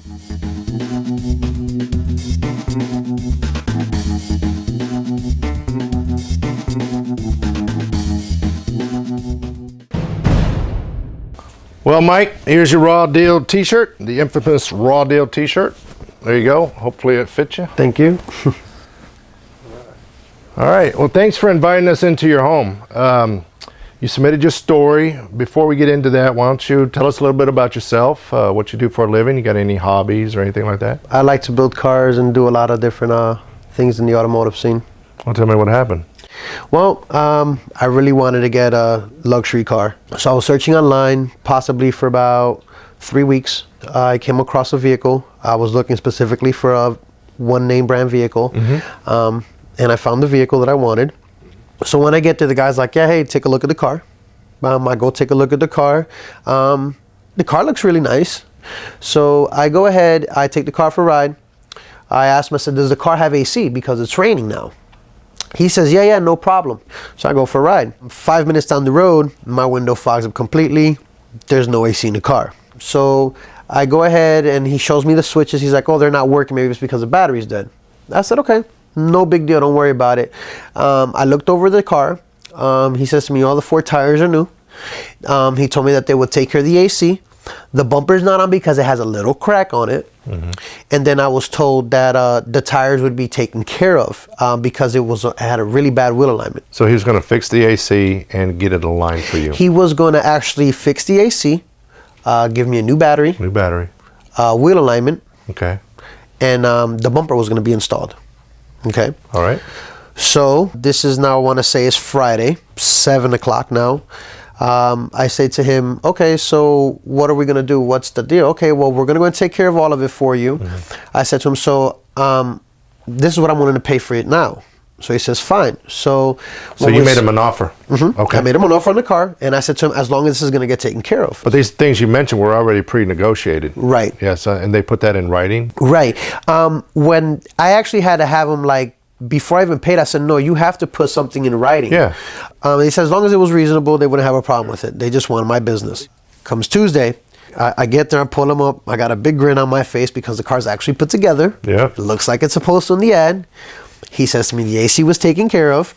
Well, Mike, here's your Raw Deal t-shirt, the infamous Raw Deal t-shirt. There you go. Hopefully it fits you. Thank you. All right. Well, thanks for inviting us into your home. You submitted your story. Before we get into that, why don't you tell us a little bit about yourself, what you do for a living? You got any hobbies or anything like that? I like to build cars and do a lot of different things in the automotive scene. Well, tell me what happened. Well, I really wanted to get a luxury car. So I was searching online, possibly for about 3 weeks. I came across a vehicle. I was looking specifically for a one name brand vehicle. And I found the vehicle that I wanted. So when I get there, the guy's like, yeah, hey, take a look at the car. I go take a look at the car. The car looks really nice. So I go ahead, I take the car for a ride. I asked him, I said, does the car have AC? Because it's raining now. He says, yeah, no problem. So I go for a ride. 5 minutes down the road, my window fogs up completely. There's no AC in the car. So I go ahead and he shows me the switches. He's like, oh, they're not working. Maybe it's because the battery's dead. I said, okay, no big deal. Don't worry about it. I looked over the car. He says to me, all the 4 tires are new. He told me that they would take care of the AC. The bumper's not on because it has a little crack on it. And then I was told that the tires would be taken care of because it had a really bad wheel alignment. So he was going to fix the AC and get it aligned for you. He was going to actually fix the AC, give me a new battery. New battery. Wheel alignment. Okay. And the bumper was going to be installed. Okay. All right. So this is now, I want to say it's Friday, 7 o'clock now. I say to him, okay, so what are we going to do? What's the deal? Okay, well, we're going to go and take care of all of it for you. I said to him, so this is what I'm willing to pay for it now. So he says, fine. So you made him an offer. Okay. I made him an offer on the car, and I said to him, as long as this is going to get taken care of. But these things you mentioned were already pre-negotiated. Right. Yes, and they put that in writing? Right. When I actually had to have him, like, before I even paid, I said, no, you have to put something in writing. Yeah. He said, as long as it was reasonable, they wouldn't have a problem with it. They just wanted my business. Comes Tuesday, I get there, I pull him up. I got a big grin on my face because the car's actually put together. Yeah. It looks like it's supposed to in the ad. He says to me, the AC was taken care of.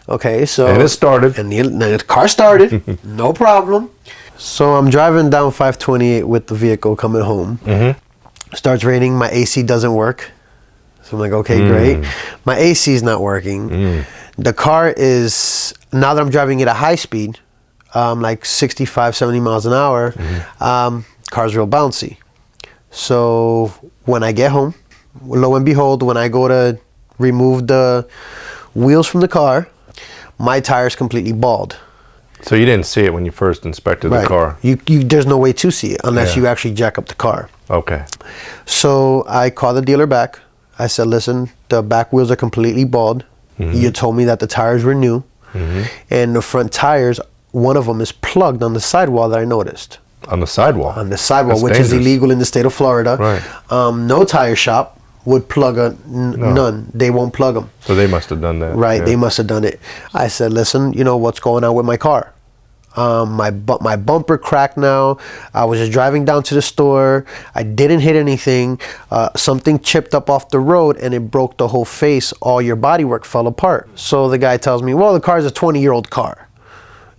Okay, so. And it started. And the car started. No problem. So I'm driving down 528 with the vehicle coming home. Starts raining. My AC doesn't work. So I'm like, okay, great. My AC is not working. The car is, now that I'm driving at a high speed, like 65, 70 miles an hour, car's real bouncy. So when I get home, lo and behold, when I go to remove the wheels from the car, my tire's completely bald. So you didn't see it when you first inspected the car? There's no way to see it unless you actually jack up the car. Okay. So I call the dealer back. I said, listen, the back wheels are completely bald. You told me that the tires were new. And the front tires, one of them is plugged on the sidewall that I noticed. On the sidewall? On the sidewall, That's which dangerous. is illegal in the state of Florida. Right. No tire shop would plug none. They won't plug them. So they must have done that. Right, they must have done it. I said, listen, you know what's going on with my car? My bumper cracked now. I was just driving down to the store. I didn't hit anything. Something chipped up off the road and it broke the whole face. All your bodywork fell apart. So the guy tells me, well, the car is a 20-year-old car.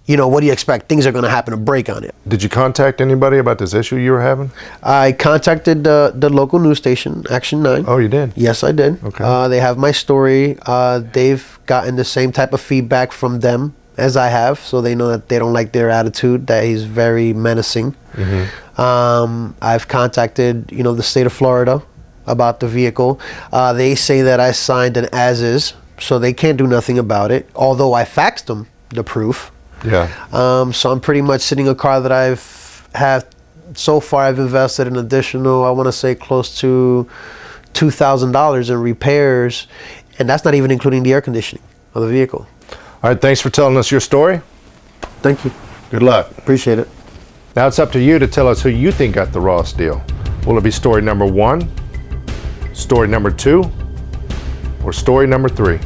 You know, what do you expect? Things are going to happen to break on it. Did you contact anybody about this issue you were having? I contacted the local news station, Action 9. Oh, you did? Yes, I did. Okay. They have my story. They've gotten the same type of feedback from them as I have, so they know that they don't like their attitude, that he's very menacing. I've contacted, the state of Florida about the vehicle. They say that I signed an as-is, so they can't do nothing about it, although I faxed them the proof. Yeah. So I'm pretty much sitting a car that so far I've invested an additional, I want to say close to $2,000 in repairs, and that's not even including the air conditioning of the vehicle. All right, thanks for telling us your story. Thank you. Good luck. Appreciate it. Now it's up to you to tell us who you think got the rawest deal. Will it be story number 1, story number 2, or story number 3?